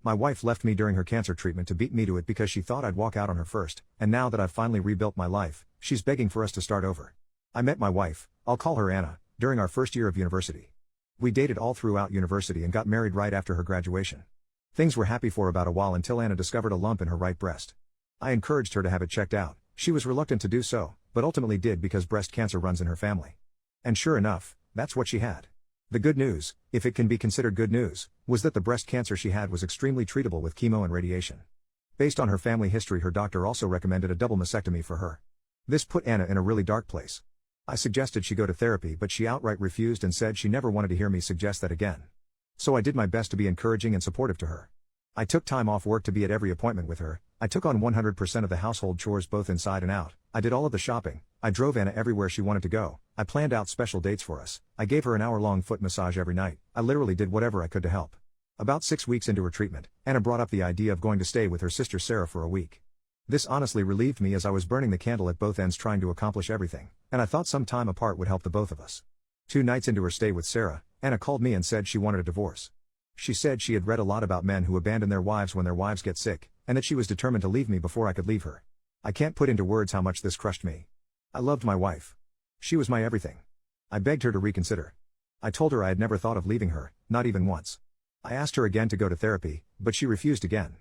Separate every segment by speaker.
Speaker 1: My wife left me during her cancer treatment to beat me to it because she thought I'd walk out on her first, and now that I've finally rebuilt my life, she's begging for us to start over. I met my wife, I'll call her Anna, during our first year of university. We dated all throughout university and got married right after her graduation. Things were happy for about a while until Anna discovered a lump in her right breast. I encouraged her to have it checked out. She was reluctant to do so, but ultimately did because breast cancer runs in her family. And sure enough, that's what she had. The good news, if it can be considered good news, was that the breast cancer she had was extremely treatable with chemo and radiation. Based on her family history, her doctor also recommended a double mastectomy for her. This put Anna in a really dark place. I suggested she go to therapy, but she outright refused and said she never wanted to hear me suggest that again. So I did my best to be encouraging and supportive to her. I took time off work to be at every appointment with her. I took on 100% of the household chores both inside and out. I did all of the shopping. I drove Anna everywhere she wanted to go. I planned out special dates for us. I gave her an hour-long foot massage every night. I literally did whatever I could to help. About 6 weeks into her treatment, Anna brought up the idea of going to stay with her sister Sarah for a week. This honestly relieved me as I was burning the candle at both ends trying to accomplish everything, and I thought some time apart would help the both of us. 2 nights into her stay with Sarah, Anna called me and said she wanted a divorce. She said she had read a lot about men who abandon their wives when their wives get sick, and that she was determined to leave me before I could leave her. I can't put into words how much this crushed me. I loved my wife. She was my everything. I begged her to reconsider. I told her I had never thought of leaving her, not even once. I asked her again to go to therapy, but she refused again.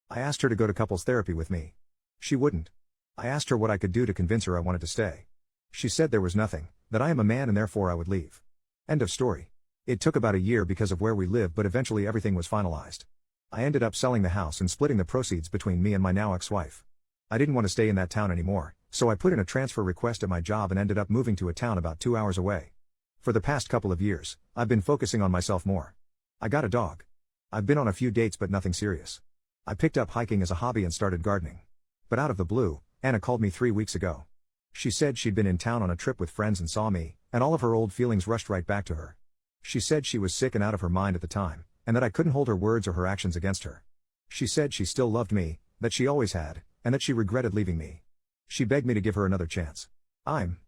Speaker 1: I asked her to go to couples therapy with me. She wouldn't. I asked her what I could do to convince her I wanted to stay. She said there was nothing, that I am a man and therefore I would leave. End of story. It took about a year because of where we lived, but eventually everything was finalized. I ended up selling the house and splitting the proceeds between me and my now ex-wife. I didn't want to stay in that town anymore, so I put in a transfer request at my job and ended up moving to a town about 2 hours away. For the past couple of years, I've been focusing on myself more. I got a dog. I've been on a few dates but nothing serious. I picked up hiking as a hobby and started gardening. But out of the blue, Anna called me 3 weeks ago. She said she'd been in town on a trip with friends and saw me, and all of her old feelings rushed right back to her. She said she was sick and out of her mind at the time, and that I couldn't hold her words or her actions against her. She said she still loved me, that she always had, and that she regretted leaving me. She begged me to give her another chance. I'm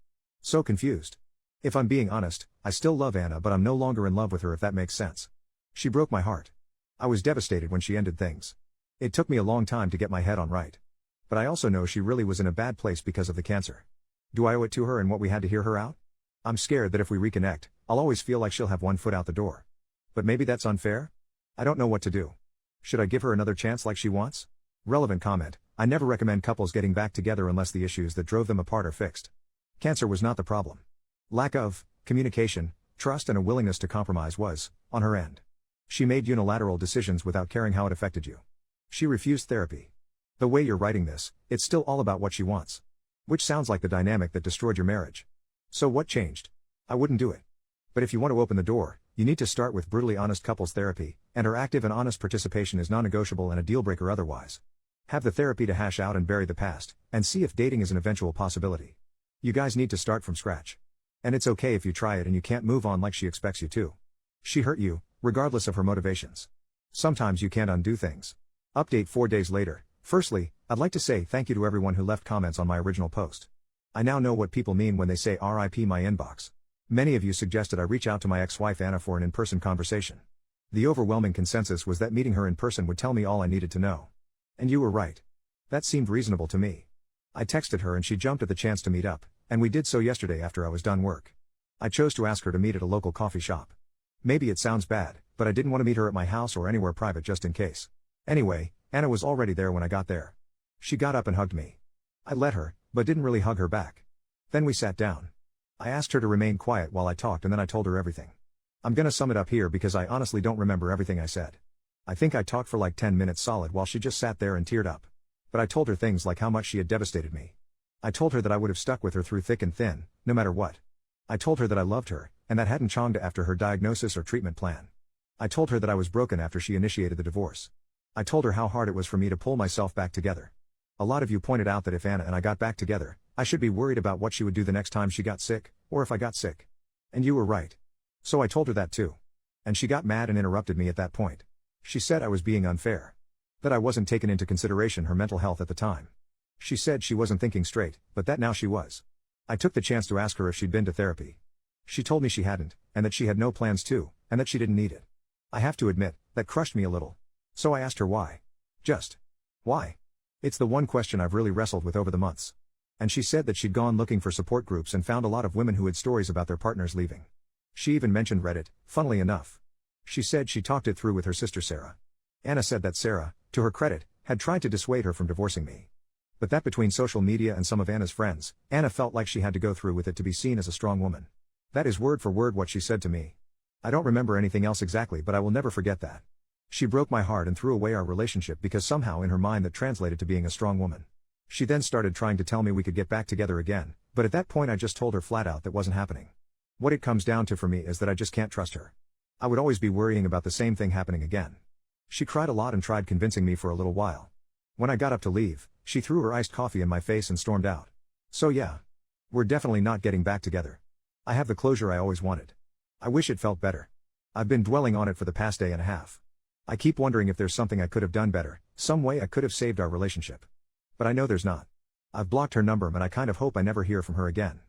Speaker 1: so confused. If I'm being honest, I still love Anna, but I'm no longer in love with her, if that makes sense. She broke my heart. I was devastated when she ended things. It took me a long time to get my head on right. But I also know she really was in a bad place because of the cancer. Do I owe it to her and what we had to hear her out? I'm scared that if we reconnect, I'll always feel like she'll have one foot out the door. But maybe that's unfair? I don't know what to do. Should I give her another chance like she wants? Relevant comment: I never recommend couples getting back together unless the issues that drove them apart are fixed. Cancer was not the problem. Lack of communication, trust and a willingness to compromise was, on her end. She made unilateral decisions without caring how it affected you. She refused therapy. The way you're writing this, it's still all about what she wants. Which sounds like the dynamic that destroyed your marriage. So what changed? I wouldn't do it. But if you want to open the door, you need to start with brutally honest couples therapy, and her active and honest participation is non-negotiable and a deal-breaker otherwise. Have the therapy to hash out and bury the past, and see if dating is an eventual possibility. You guys need to start from scratch. And it's okay if you try it and you can't move on like she expects you to. She hurt you, regardless of her motivations. Sometimes you can't undo things. Update 4 days later. Firstly, I'd like to say thank you to everyone who left comments on my original post. I now know what people mean when they say RIP my inbox. Many of you suggested I reach out to my ex-wife Anna for an in-person conversation. The overwhelming consensus was that meeting her in person would tell me all I needed to know. And you were right. That seemed reasonable to me. I texted her and she jumped at the chance to meet up, and we did so yesterday after I was done work. I chose to ask her to meet at a local coffee shop. Maybe it sounds bad, but I didn't want to meet her at my house or anywhere private just in case. Anyway, Anna was already there when I got there. She got up and hugged me. I let her, but didn't really hug her back. Then we sat down. I asked her to remain quiet while I talked and then I told her everything. I'm gonna sum it up here because I honestly don't remember everything I said. I think I talked for like 10 minutes solid while she just sat there and teared up. But I told her things like how much she had devastated me. I told her that I would have stuck with her through thick and thin, no matter what. I told her that I loved her, and that hadn't changed after her diagnosis or treatment plan. I told her that I was broken after she initiated the divorce. I told her how hard it was for me to pull myself back together. A lot of you pointed out that if Anna and I got back together, I should be worried about what she would do the next time she got sick, or if I got sick. And you were right. So I told her that too. And she got mad and interrupted me at that point. She said I was being unfair. That I wasn't taking into consideration her mental health at the time. She said she wasn't thinking straight, but that now she was. I took the chance to ask her if she'd been to therapy. She told me she hadn't, and that she had no plans to, and that she didn't need it. I have to admit, that crushed me a little. So I asked her why. Just. Why? It's the one question I've really wrestled with over the months. And she said that she'd gone looking for support groups and found a lot of women who had stories about their partners leaving. She even mentioned Reddit, funnily enough. She said she talked it through with her sister Sarah. Anna said that Sarah, to her credit, had tried to dissuade her from divorcing me. But that between social media and some of Anna's friends, Anna felt like she had to go through with it to be seen as a strong woman. That is word for word what she said to me. I don't remember anything else exactly, but I will never forget that. She broke my heart and threw away our relationship because somehow in her mind that translated to being a strong woman. She then started trying to tell me we could get back together again, but at that point I just told her flat out that wasn't happening. What it comes down to for me is that I just can't trust her. I would always be worrying about the same thing happening again. She cried a lot and tried convincing me for a little while. When I got up to leave, she threw her iced coffee in my face and stormed out. So yeah. We're definitely not getting back together. I have the closure I always wanted. I wish it felt better. I've been dwelling on it for the past day and a half. I keep wondering if there's something I could have done better, some way I could have saved our relationship. But I know there's not. I've blocked her number and I kind of hope I never hear from her again.